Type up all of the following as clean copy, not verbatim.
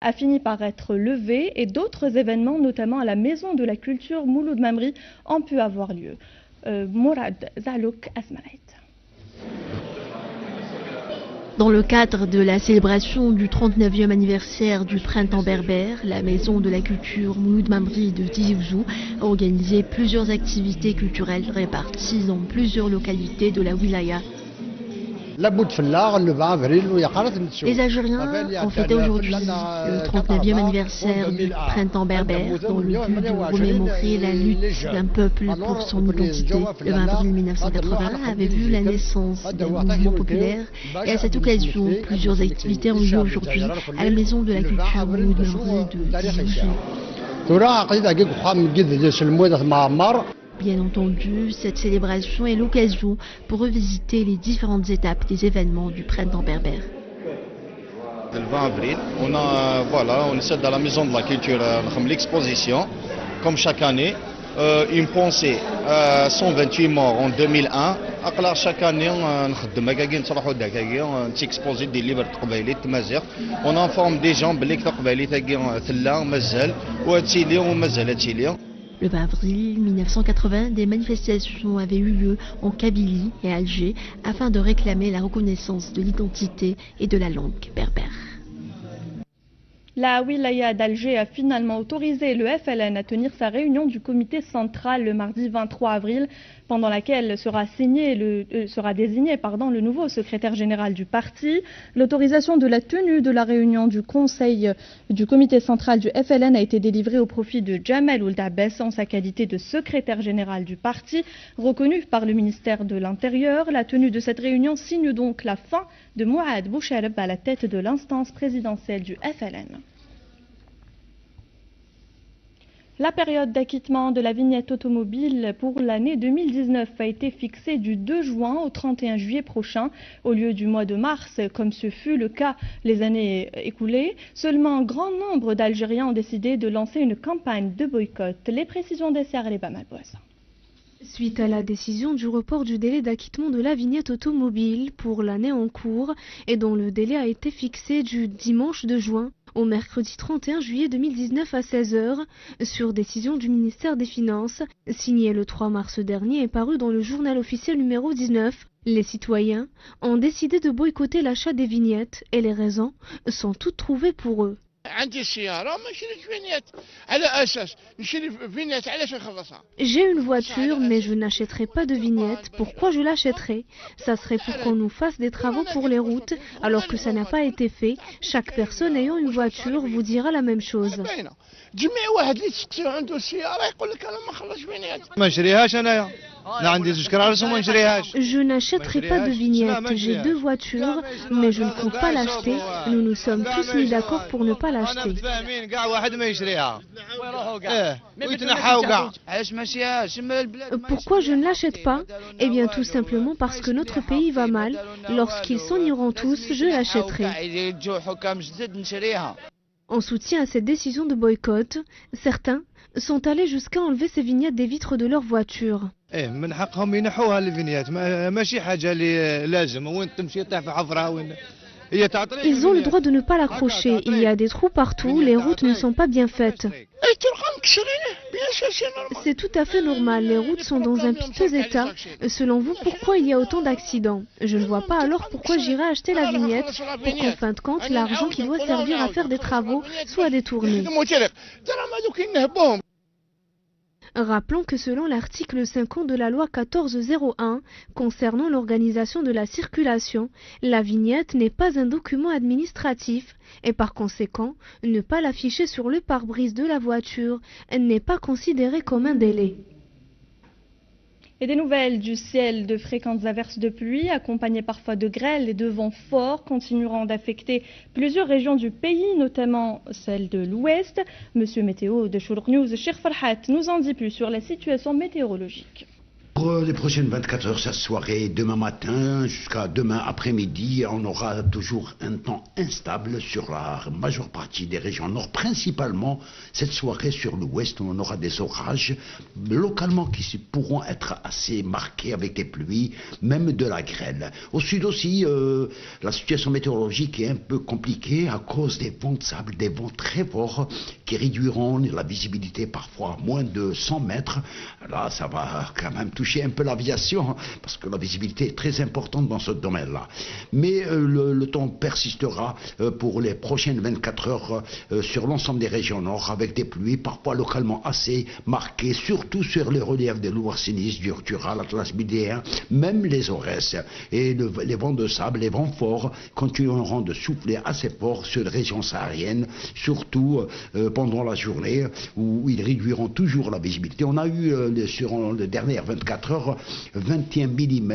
a fini par être levé et d'autres événements, notamment à la Maison de la Culture Mouloud Mamri, ont pu avoir lieu. Mourad Zalouk Asmaït. Dans le cadre de la célébration du 39e anniversaire du printemps berbère, la Maison de la Culture Mouloud Mamri de Tizi Ouzou a organisé plusieurs activités culturelles réparties dans plusieurs localités de la wilaya. Les Algériens ont fêté aujourd'hui le 39e anniversaire du printemps berbère dans le but de remémorer la lutte d'un peuple pour son identité. Le 20 avril 1981 avait vu la naissance d'un mouvement populaire et à cette occasion, plusieurs activités ont lieu aujourd'hui à la Maison de la Culture Mouloud Mamri de Tizi Ouzou. Bien entendu, cette célébration est l'occasion pour revisiter les différentes étapes des événements du printemps berbère. Le 20 avril, on essaie dans la Maison de la Culture l'exposition, comme chaque année, une pensée 128 morts en 2001. Chaque année, on informe des gens Le 20 avril 1980, des manifestations avaient eu lieu en Kabylie et Alger afin de réclamer la reconnaissance de l'identité et de la langue berbère. La wilaya d'Alger a finalement autorisé le FLN à tenir sa réunion du comité central le mardi 23 avril, pendant laquelle sera désigné le nouveau secrétaire général du parti. L'autorisation de la tenue de la réunion du conseil du comité central du FLN a été délivrée au profit de Jamal Ould Abbas en sa qualité de secrétaire général du parti, reconnu par le ministère de l'Intérieur. La tenue de cette réunion signe donc la fin de Mouad Boucheleb à la tête de l'instance présidentielle du FLN. La période d'acquittement de la vignette automobile pour l'année 2019 a été fixée du 2 juin au 31 juillet prochain, au lieu du mois de mars, comme ce fut le cas les années écoulées. Seulement un grand nombre d'Algériens ont décidé de lancer une campagne de boycott. Les précisions des Serres et les Bamalbois. Suite à la décision du report du délai d'acquittement de la vignette automobile pour l'année en cours et dont le délai a été fixé du dimanche 2 juin au mercredi 31 juillet 2019 à 16h, sur décision du ministère des Finances, signé le 3 mars dernier et paru dans le journal officiel numéro 19, les citoyens ont décidé de boycotter l'achat des vignettes et les raisons sont toutes trouvées pour eux. J'ai une voiture, mais je n'achèterai pas de vignette. Pourquoi je l'achèterais? Ça serait pour qu'on nous fasse des travaux pour les routes, alors que ça n'a pas été fait. Chaque personne ayant une voiture vous dira la même chose. Je n'achèterai pas de vignette. J'ai 2 voitures, mais je ne compte pas l'acheter. Nous nous sommes tous mis d'accord pour ne pas l'acheter. Pourquoi je ne l'achète pas? Eh bien tout simplement parce que notre pays va mal. Lorsqu'ils s'en iront tous, je l'achèterai. En soutien à cette décision de boycott, certains sont allés jusqu'à enlever ces vignettes des vitres de leur voiture. Ils ont le droit de ne pas l'accrocher. Il y a des trous partout, les routes ne sont pas bien faites. C'est tout à fait normal, les routes sont dans un piteux état. Selon vous, pourquoi il y a autant d'accidents? Je ne vois pas alors pourquoi j'irai acheter la vignette pour qu'en fin de compte, l'argent qui doit servir à faire des travaux soit détourné. Rappelons que selon l'article 50 de la loi 1401 concernant l'organisation de la circulation, la vignette n'est pas un document administratif et par conséquent, ne pas l'afficher sur le pare-brise de la voiture n'est pas considéré comme un délai. Et des nouvelles du ciel, de fréquentes averses de pluie, accompagnées parfois de grêle et de vents forts, continueront d'affecter plusieurs régions du pays, notamment celle de l'Ouest. Monsieur Météo de Choulour News, Cheikh Farhat, nous en dit plus sur la situation météorologique. Pour les prochaines 24 heures, cette soirée, demain matin jusqu'à demain après-midi, on aura toujours un temps instable sur la majeure partie des régions nord, principalement cette soirée sur l'ouest où on aura des orages localement qui pourront être assez marqués avec des pluies, même de la grêle. Au sud aussi, la situation météorologique est un peu compliquée à cause des vents de sable, des vents très forts qui réduiront la visibilité parfois à moins de 100 mètres. Là, ça va quand même toucher un peu l'aviation, parce que la visibilité est très importante dans ce domaine-là. Mais le temps persistera pour les prochaines 24 heures sur l'ensemble des régions nord, avec des pluies parfois localement assez marquées, surtout sur les reliefs des Loire-Sinis, du Jura, l'Atlas midéen, même les Aurès. Et les vents de sable, les vents forts continueront de souffler assez fort sur les régions sahariennes, surtout pendant la journée, où ils réduiront toujours la visibilité. On a eu sur les dernières 24 heures 21 mm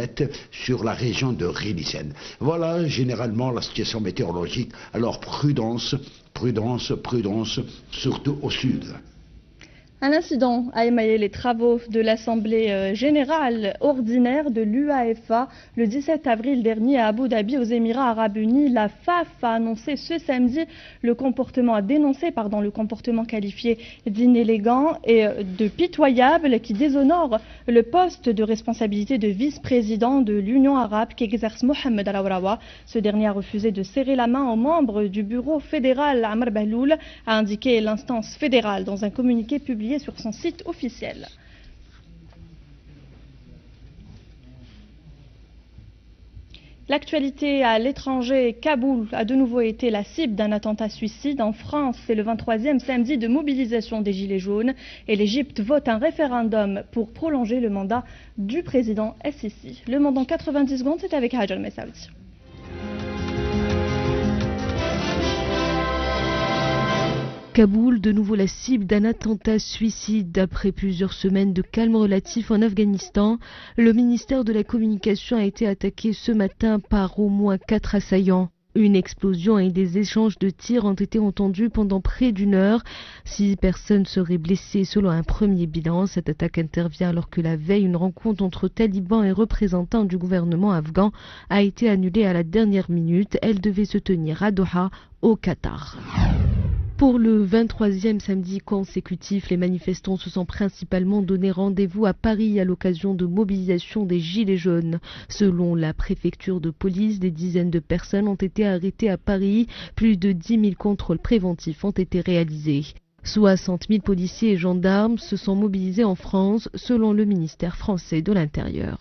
sur la région de Rélicène. Voilà généralement la situation météorologique. Alors prudence, prudence, prudence, surtout au sud. Un incident a émaillé les travaux de l'Assemblée générale ordinaire de l'UAFA le 17 avril dernier à Abu Dhabi, aux Émirats Arabes Unis. La FAF a annoncé ce samedi le comportement qualifié d'inélégant et de pitoyable qui déshonore le poste de responsabilité de vice-président de l'Union arabe qu'exerce Mohamed Al-Awrawa. Ce dernier a refusé de serrer la main aux membres du bureau fédéral. Amr Bahloul a indiqué l'instance fédérale dans un communiqué publié sur son site officiel. L'actualité à l'étranger, Kaboul a de nouveau été la cible d'un attentat suicide. En France, c'est le 23e samedi de mobilisation des Gilets jaunes et l'Égypte vote un référendum pour prolonger le mandat du président Sisi. Le Monde en 90 secondes, c'est avec Hajar Messaoudi. Kaboul, de nouveau la cible d'un attentat suicide. Après plusieurs semaines de calme relatif en Afghanistan, le ministère de la Communication a été attaqué ce matin par au moins 4 assaillants. Une explosion et des échanges de tirs ont été entendus pendant près d'une heure. 6 personnes seraient blessées selon un premier bilan. Cette attaque intervient alors que la veille, une rencontre entre talibans et représentants du gouvernement afghan a été annulée à la dernière minute. Elle devait se tenir à Doha, au Qatar. Pour le 23e samedi consécutif, les manifestants se sont principalement donné rendez-vous à Paris à l'occasion de mobilisation des Gilets jaunes. Selon la préfecture de police, des dizaines de personnes ont été arrêtées à Paris. Plus de 10 000 contrôles préventifs ont été réalisés. 60 000 policiers et gendarmes se sont mobilisés en France, selon le ministère français de l'Intérieur.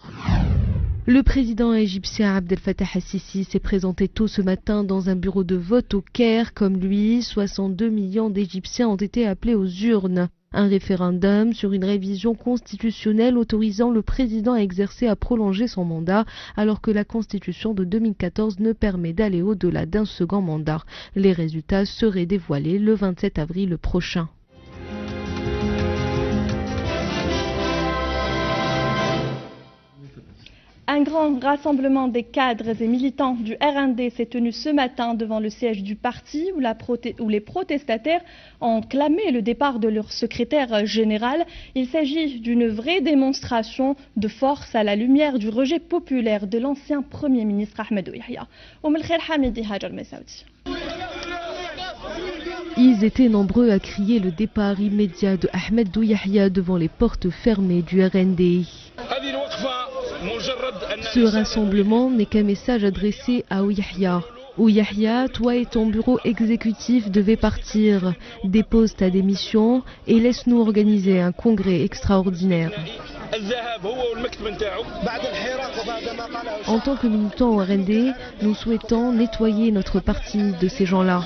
Le président égyptien Abdel Fattah al-Sisi s'est présenté tôt ce matin dans un bureau de vote au Caire. Comme lui, 62 millions d'Égyptiens ont été appelés aux urnes. Un référendum sur une révision constitutionnelle autorisant le président à exercer à prolonger son mandat, alors que la Constitution de 2014 ne permet d'aller au-delà d'un second mandat. Les résultats seraient dévoilés le 27 avril prochain. Un grand rassemblement des cadres et militants du RND s'est tenu ce matin devant le siège du parti où les protestataires ont clamé le départ de leur secrétaire général. Il s'agit d'une vraie démonstration de force à la lumière du rejet populaire de l'ancien Premier ministre Ahmed Yahya. Ils étaient nombreux à crier le départ immédiat de Ahmed Yahya devant les portes fermées du RND. Ce rassemblement n'est qu'un message adressé à Yahya. Yahya, toi et ton bureau exécutif devez partir, dépose ta démission et laisse-nous organiser un congrès extraordinaire. En tant que militants au RND, nous souhaitons nettoyer notre parti de ces gens-là.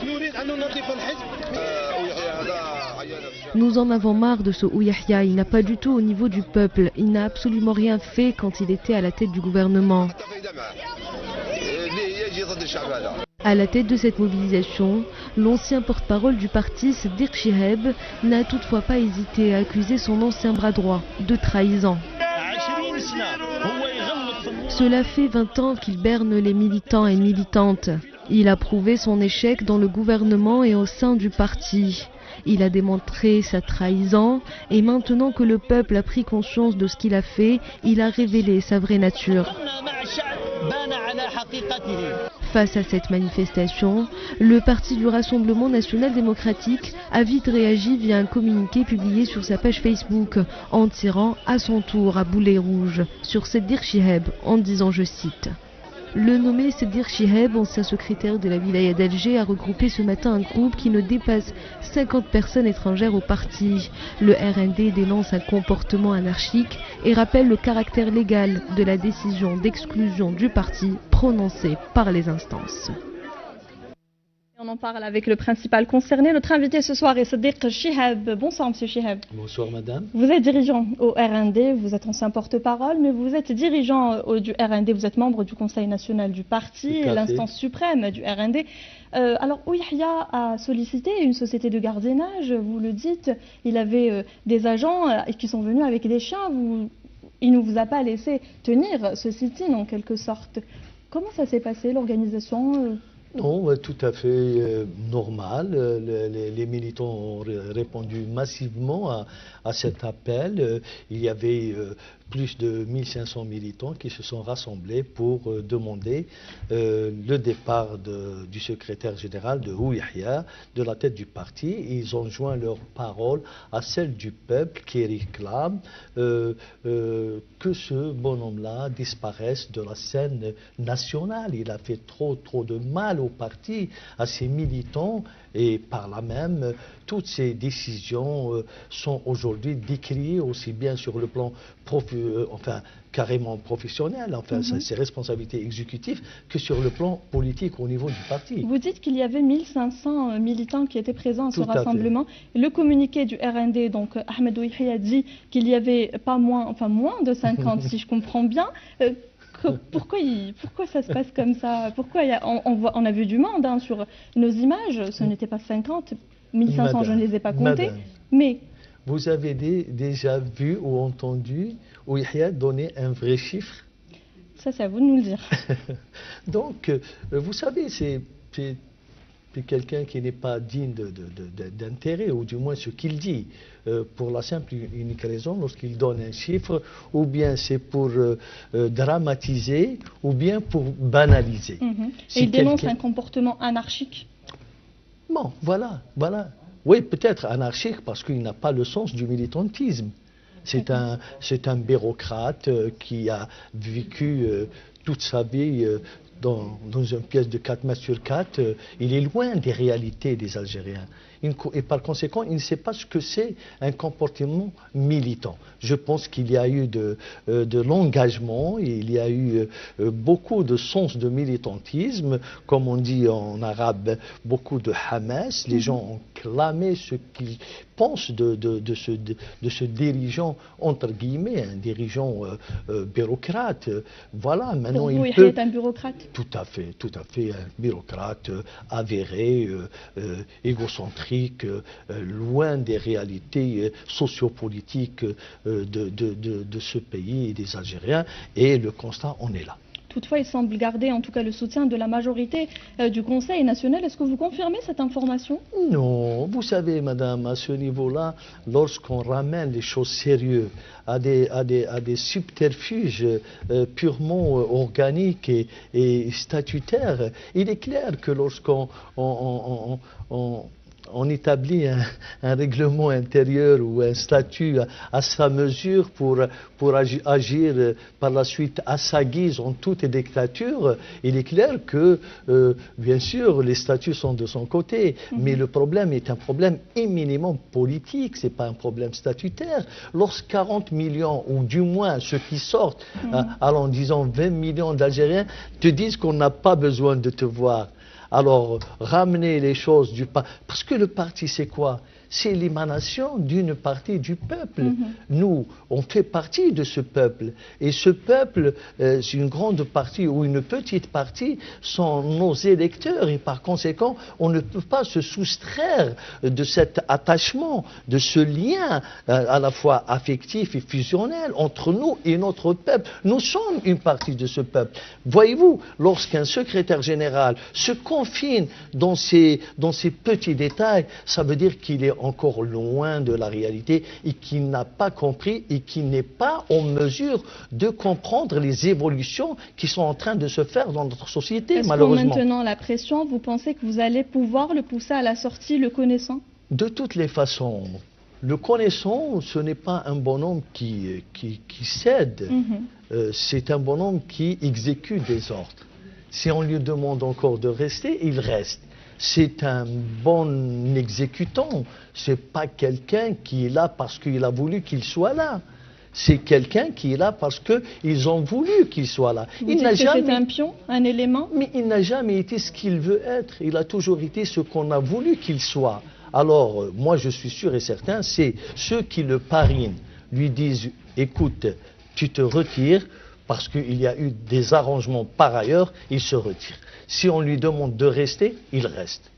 Nous en avons marre de ce Yahya, il n'a pas du tout au niveau du peuple, il n'a absolument rien fait quand il était à la tête du gouvernement. À la tête de cette mobilisation, l'ancien porte-parole du parti, Sadiq Chiheb, n'a toutefois pas hésité à accuser son ancien bras droit de trahison. Cela fait 20 ans qu'il berne les militants et militantes. Il a prouvé son échec dans le gouvernement et au sein du parti. Il a démontré sa trahison et maintenant que le peuple a pris conscience de ce qu'il a fait, il a révélé sa vraie nature. Face à cette manifestation, le Parti du Rassemblement National Démocratique a vite réagi via un communiqué publié sur sa page Facebook en tirant à son tour à boulet rouge sur Seddir Chiheb en disant, je cite: le nommé Seddir Chiheb, ancien secrétaire de la wilaya d'Alger, a regroupé ce matin un groupe qui ne dépasse 50 personnes étrangères au parti. Le RND dénonce un comportement anarchique et rappelle le caractère légal de la décision d'exclusion du parti prononcée par les instances. On en parle avec le principal concerné. Notre invité ce soir est Seddir Chiheb. Bonsoir Monsieur Chiheb. Bonsoir Madame. Vous êtes dirigeant au RND, vous êtes ancien porte-parole, mais vous êtes dirigeant du RND, vous êtes membre du Conseil national du parti, l'instance suprême du RND. Alors Ouihia a sollicité une société de gardiennage, vous le dites, il avait des agents qui sont venus avec des chiens, il ne vous a pas laissé tenir ce sit-in en quelque sorte. Comment ça s'est passé l'organisation Non, tout à fait normal. Les militants ont répondu massivement à cet appel. Il y avait plus de 1500 militants qui se sont rassemblés pour demander le départ du secrétaire général de Ouihia, de la tête du parti. Ils ont joint leurs paroles à celles du peuple qui réclame que ce bonhomme-là disparaisse de la scène nationale. Il a fait trop de mal au parti, à ses militants, et par là même, toutes ces décisions sont aujourd'hui décriées aussi bien sur le plan carrément professionnel, ses responsabilités exécutives, que sur le plan politique au niveau du parti. Vous dites qu'il y avait 1500 militants qui étaient présents à ce rassemblement. Le communiqué du RND, donc Ahmed Ouihia, a dit qu'il y avait pas moins de 50, si je comprends bien. Pourquoi ça se passe comme ça? Pourquoi on a vu du monde sur nos images, ce n'était pas 50, 1500, madame, je ne les ai pas comptés. Mais vous avez déjà vu ou entendu Ouihia donner un vrai chiffre? Ça, c'est à vous de nous le dire. Donc, vous savez, c'est quelqu'un qui n'est pas digne d'intérêt, ou du moins ce qu'il dit, pour la simple et unique raison, lorsqu'il donne un chiffre, ou bien c'est pour dramatiser, ou bien pour banaliser. Et il dénonce un comportement anarchique. Bon, voilà. Oui, peut-être anarchique, parce qu'il n'a pas le sens du militantisme. C'est un bureaucrate qui a vécu toute sa vie dans une pièce de 4 mètres sur 4, il est loin des réalités des Algériens. Et par conséquent, il ne sait pas ce que c'est un comportement militant. Je pense qu'il y a eu de l'engagement, il y a eu beaucoup de sens de militantisme, comme on dit en arabe, beaucoup de Hamas. Les gens ont clamé ce qu'ils pensent de ce dirigeant, entre guillemets, un dirigeant bureaucrate. Voilà, maintenant il peut... est un bureaucrate? Tout à fait, un bureaucrate avéré, égocentrique, loin des réalités sociopolitiques de ce pays et des Algériens, et le constat, on est là. Toutefois, il semble garder en tout cas le soutien de la majorité du Conseil national. Est-ce que vous confirmez cette information? Non, vous savez, madame, à ce niveau-là, lorsqu'on ramène les choses sérieuses à des subterfuges purement organiques et statutaires, il est clair que lorsqu'on établit un règlement intérieur ou un statut à sa mesure pour agir par la suite à sa guise en toute dictature, il est clair que, bien sûr, les statuts sont de son côté, mais le problème est un problème éminemment politique, ce n'est pas un problème statutaire. Lorsque 40 millions, ou du moins ceux qui sortent, en disant 20 millions d'Algériens, te disent qu'on n'a pas besoin de te voir. Alors, ramener les choses du parti. Parce que le parti, c'est quoi? C'est l'émanation d'une partie du peuple. Nous, on fait partie de ce peuple. Et ce peuple, c'est une grande partie ou une petite partie, sont nos électeurs. Et par conséquent, on ne peut pas se soustraire de cet attachement, de ce lien à la fois affectif et fusionnel entre nous et notre peuple. Nous sommes une partie de ce peuple. Voyez-vous, lorsqu'un secrétaire général se confine dans ces petits détails, ça veut dire qu'il est encore loin de la réalité et qui n'a pas compris et qui n'est pas en mesure de comprendre les évolutions qui sont en train de se faire dans notre société, malheureusement. Est-ce qu'en maintenant la pression, vous pensez que vous allez pouvoir le pousser à la sortie, le connaissant? De toutes les façons. Le connaissant, ce n'est pas un bonhomme qui cède, c'est un bonhomme qui exécute des ordres. Si on lui demande encore de rester, il reste. C'est un bon exécutant, ce n'est pas quelqu'un qui est là parce qu'il a voulu qu'il soit là. C'est quelqu'un qui est là parce qu'ils ont voulu qu'il soit là. C'est un pion, un élément? Mais il n'a jamais été ce qu'il veut être, il a toujours été ce qu'on a voulu qu'il soit. Alors, moi, je suis sûr et certain, c'est ceux qui le parrainent, lui disent, écoute, tu te retires, parce qu'il y a eu des arrangements par ailleurs, il se retire. Si on lui demande de rester, il reste.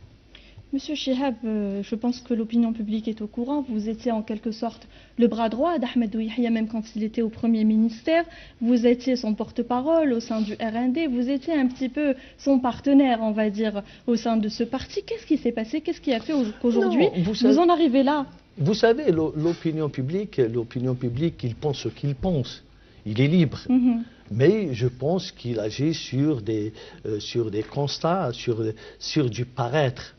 Monsieur Chihab, je pense que l'opinion publique est au courant. Vous étiez en quelque sorte le bras droit d'Ahmedou Yahya, même quand il était au Premier ministère. Vous étiez son porte-parole au sein du RND. Vous étiez un petit peu son partenaire, on va dire, au sein de ce parti. Qu'est-ce qui s'est passé? Qu'est-ce qui a fait qu'aujourd'hui vous en arrivez là? Vous savez, l'opinion publique, il pense ce qu'il pense. Il est libre. Mais je pense qu'il agit sur des constats, sur du paraître.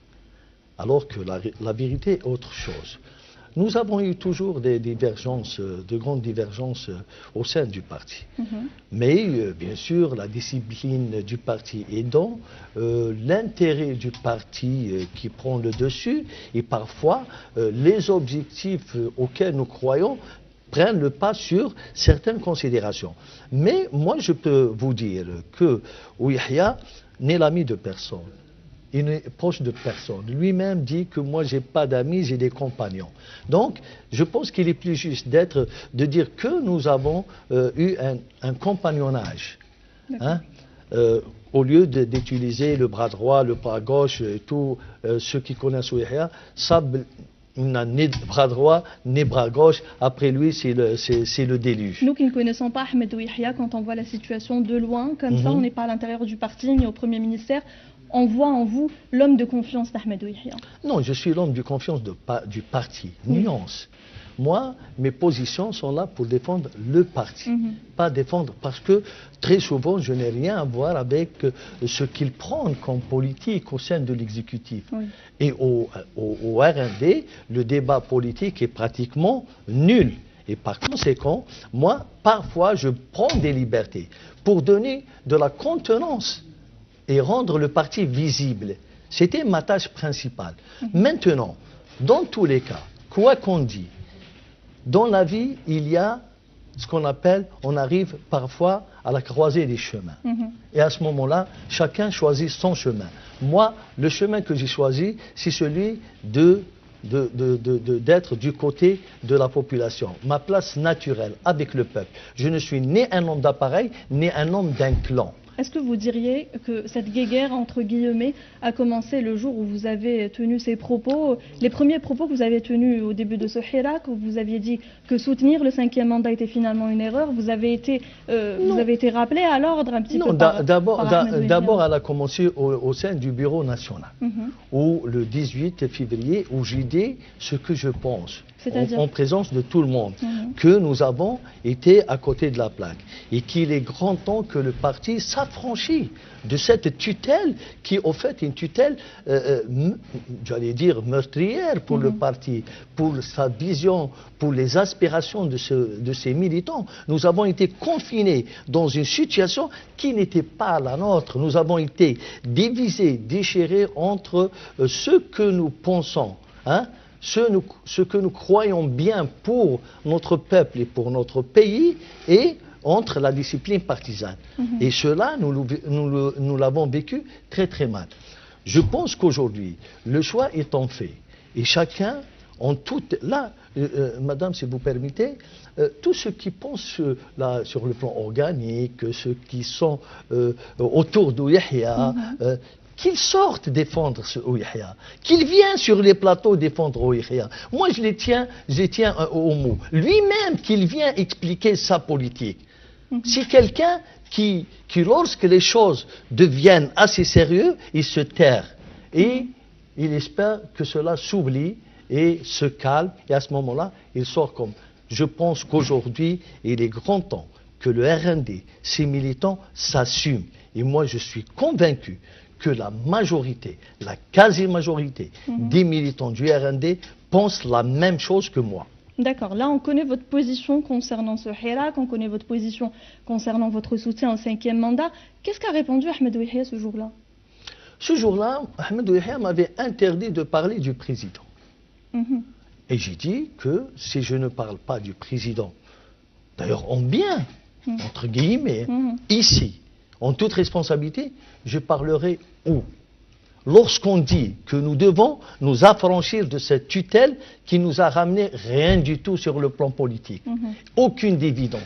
Alors que la vérité est autre chose. Nous avons eu toujours des divergences, de grandes divergences au sein du parti. Mais bien sûr, la discipline du parti aidant, l'intérêt du parti qui prend le dessus, et parfois les objectifs auxquels nous croyons prennent le pas sur certaines considérations. Mais moi, je peux vous dire que Yahya n'est l'ami de personne. Il n'est proche de personne. Lui-même dit que moi, je n'ai pas d'amis, j'ai des compagnons. Donc, je pense qu'il est plus juste de dire que nous avons eu un compagnonnage. Hein, au lieu d'utiliser le bras droit, le bras gauche, et tous ceux qui connaissent Yahya savent il n'a ni bras droit, ni bras gauche. Après lui, c'est le déluge. Nous qui ne connaissons pas Ahmedou Yahya, quand on voit la situation de loin, comme ça, on n'est pas à l'intérieur du parti, ni au Premier ministère, on voit en vous l'homme de confiance d'Ahmedou Yahya. Non, je suis l'homme de confiance du parti. Nuance. Moi, mes positions sont là pour défendre le parti, pas défendre, parce que très souvent, je n'ai rien à voir avec ce qu'ils prennent comme politique au sein de l'exécutif. Et au RND, le débat politique est pratiquement nul. Et par conséquent, moi, parfois, je prends des libertés pour donner de la contenance et rendre le parti visible. C'était ma tâche principale. Maintenant, dans tous les cas, quoi qu'on dise, dans la vie, il y a ce qu'on appelle, on arrive parfois à la croisée des chemins. Et à ce moment-là, chacun choisit son chemin. Moi, le chemin que j'ai choisi, c'est celui d'être du côté de la population. Ma place naturelle avec le peuple. Je ne suis ni un homme d'appareil, ni un homme d'un clan. Est-ce que vous diriez que cette guéguerre, entre guillemets, a commencé le jour où vous avez tenu ces propos, les premiers propos que vous avez tenus au début de ce hirak, où vous aviez dit que soutenir le 5e mandat était finalement une erreur? Vous avez été rappelé à l'ordre un petit peu par d'abord, elle a commencé au sein du bureau national, où le 18 février, où j'ai dit ce que je pense. En présence de tout le monde, que nous avons été à côté de la plaque et qu'il est grand temps que le parti s'affranchisse de cette tutelle qui est au fait une tutelle, j'allais dire meurtrière pour le parti, pour sa vision, pour les aspirations de ses militants. Nous avons été confinés dans une situation qui n'était pas la nôtre. Nous avons été divisés, déchirés entre ce que nous pensons, ce que nous croyons bien pour notre peuple et pour notre pays, et entre la discipline partisane. Et cela, nous l'avons vécu très très mal. Je pense qu'aujourd'hui, le choix étant fait, et chacun, madame, si vous permettez, tous ceux qui pensent sur le plan organique, ceux qui sont autour de Yahya, qu'ils sortent défendre ce Yahya, qu'ils viennent sur les plateaux défendre Yahya. Moi, je les tiens au mot. Lui-même, qu'il vienne expliquer sa politique. C'est quelqu'un qui, lorsque les choses deviennent assez sérieuses, il se terre. Et il espère que cela s'oublie et se calme, et à ce moment-là, il sort comme. Je pense qu'aujourd'hui, il est grand temps que le RND, ses militants, s'assument. Et moi, je suis convaincu que la majorité, la quasi-majorité des militants du RND pensent la même chose que moi. D'accord, là on connaît votre position concernant ce hirak, on connaît votre position concernant votre soutien au 5e mandat. Qu'est-ce qu'a répondu Ahmed Yahia ce jour-là? Ce jour-là, Ahmed Yahia m'avait interdit de parler du président. Et j'ai dit que si je ne parle pas du président, d'ailleurs en bien, entre guillemets, ici, en toute responsabilité, je parlerai où? Lorsqu'on dit que nous devons nous affranchir de cette tutelle qui nous a ramené rien du tout sur le plan politique, aucune dividende.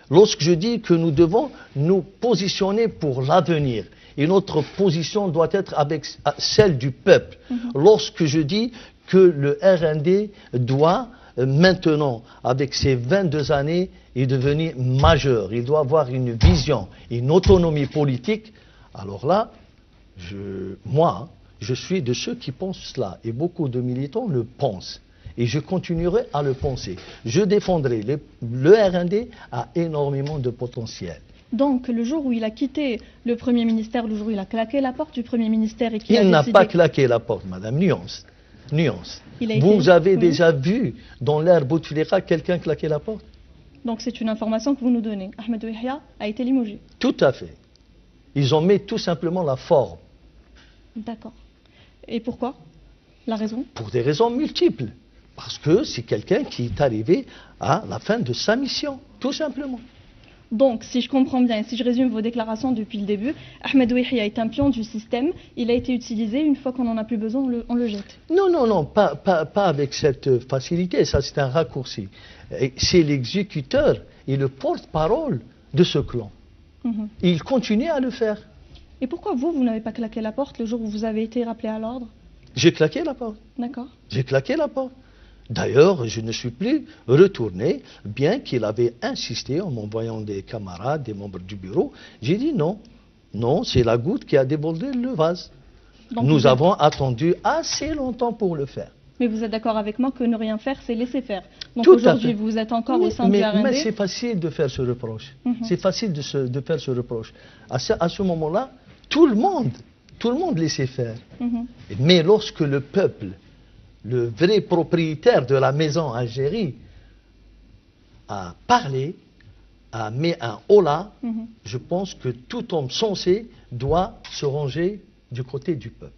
Lorsque je dis que nous devons nous positionner pour l'avenir, et notre position doit être avec celle du peuple. Lorsque je dis que le RND doit maintenant, avec ses 22 années, est devenu majeur, il doit avoir une vision, une autonomie politique, alors là, moi, je suis de ceux qui pensent cela, et beaucoup de militants le pensent, et je continuerai à le penser. Je défendrai, le RND a énormément de potentiel. Donc, le jour où il a quitté le Premier ministère, le jour où il a claqué la porte du Premier ministère et qu'il a décidé... Il n'a pas claqué la porte, madame, nuance. Vous avez déjà vu dans l'ère Bouteflika quelqu'un claquer la porte? Donc c'est une information que vous nous donnez. Ahmed Yahia a été limogé. Tout à fait. Ils ont mis tout simplement la forme. D'accord. Et pourquoi? La raison? Pour des raisons multiples. Parce que c'est quelqu'un qui est arrivé à la fin de sa mission, tout simplement. Donc, si je comprends bien, et si je résume vos déclarations depuis le début, Ahmed Yahia est un pion du système, il a été utilisé, une fois qu'on n'en a plus besoin, on le jette. Non, pas avec cette facilité, ça c'est un raccourci. C'est l'exécuteur et le porte-parole de ce clan. Il continue à le faire. Et pourquoi vous n'avez pas claqué la porte le jour où vous avez été rappelé à l'ordre? J'ai claqué la porte. D'accord. J'ai claqué la porte. D'ailleurs, je ne suis plus retourné, bien qu'il avait insisté en m'envoyant des camarades, des membres du bureau. J'ai dit non. Non, c'est la goutte qui a débordé le vase. Donc nous avons attendu assez longtemps pour le faire. Mais vous êtes d'accord avec moi que ne rien faire, c'est laisser faire. Donc aujourd'hui, vous êtes encore au sein du RND. Mais c'est facile de faire ce reproche. C'est facile de faire ce reproche. À ce moment-là, tout le monde laissait faire. Mais lorsque le peuple, le vrai propriétaire de la maison Algérie, a parlé, a mis un holà, je pense que tout homme sensé doit se ranger du côté du peuple.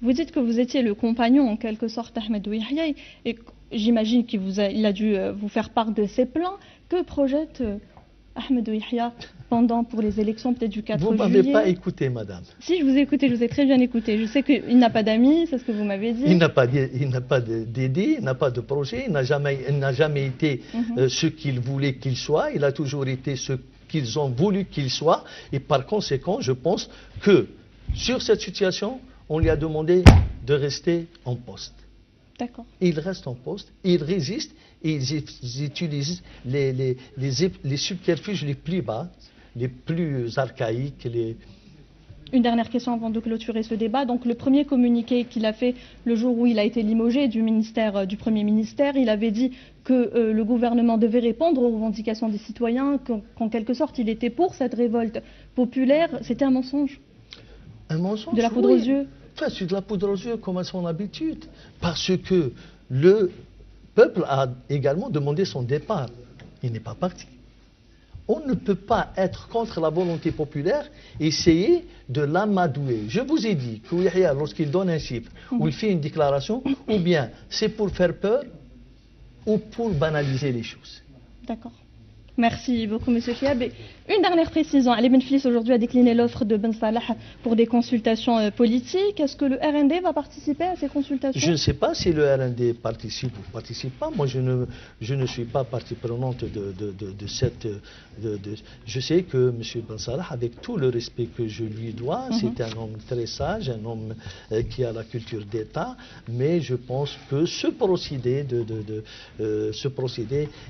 Vous dites que vous étiez le compagnon en quelque sorte d'Ahmed Yahia et j'imagine qu'il a dû vous faire part de ses plans. Que projette Ahmed Yahia pour les élections peut-être du 4 juillet? Vous ne m'avez pas écouté, madame. Si, je vous ai écouté, je vous ai très bien écouté. Je sais qu'il n'a pas d'amis, c'est ce que vous m'avez dit. Il n'a pas d'idée, il n'a pas de projet, il n'a jamais été ce qu'il voulait qu'il soit, il a toujours été ce qu'ils ont voulu qu'il soit. Et par conséquent, je pense que sur cette situation, on lui a demandé de rester en poste. D'accord. Il reste en poste, il résiste, et ils utilisent les subterfuges les plus bas, les plus archaïques. Une dernière question avant de clôturer ce débat. Donc le premier communiqué qu'il a fait le jour où il a été limogé du Premier ministère, il avait dit que le gouvernement devait répondre aux revendications des citoyens, qu'en quelque sorte il était pour cette révolte populaire. C'était un mensonge? Un mensonge? De la poudre aux yeux? Enfin, c'est de la poudre aux yeux comme à son habitude. Parce que le peuple a également demandé son départ. Il n'est pas parti. On ne peut pas être contre la volonté populaire et essayer de l'amadouer. Je vous ai dit que Yahia, lorsqu'il donne un chiffre ou il fait une déclaration, ou bien c'est pour faire peur ou pour banaliser les choses. D'accord. Merci beaucoup, M. Chiab. Une dernière précision. Ali Benflis aujourd'hui a décliné l'offre de Ben Salah pour des consultations politiques. Est-ce que le RND va participer à ces consultations? Je ne sais pas si le RND participe ou ne participe pas. Moi, je ne suis pas partie prenante de cette... Je sais que M. Ben Salah, avec tout le respect que je lui dois, c'est un homme très sage, un homme qui a la culture d'État, mais je pense que ce procédé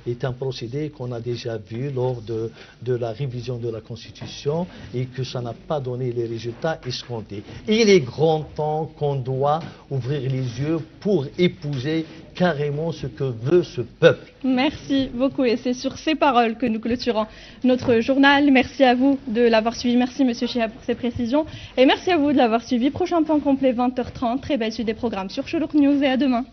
est un procédé qu'on a déjà vu lors de la révision de la Constitution et que ça n'a pas donné les résultats escomptés. Il est grand temps qu'on doit ouvrir les yeux pour épouser carrément ce que veut ce peuple. Merci beaucoup et c'est sur ces paroles que nous clôturons notre journal. Merci à vous de l'avoir suivi. Merci Monsieur Chihab pour ces précisions et merci à vous de l'avoir suivi. Prochain point complet 20h30. Très belle suite des programmes sur Choulouk News et à demain.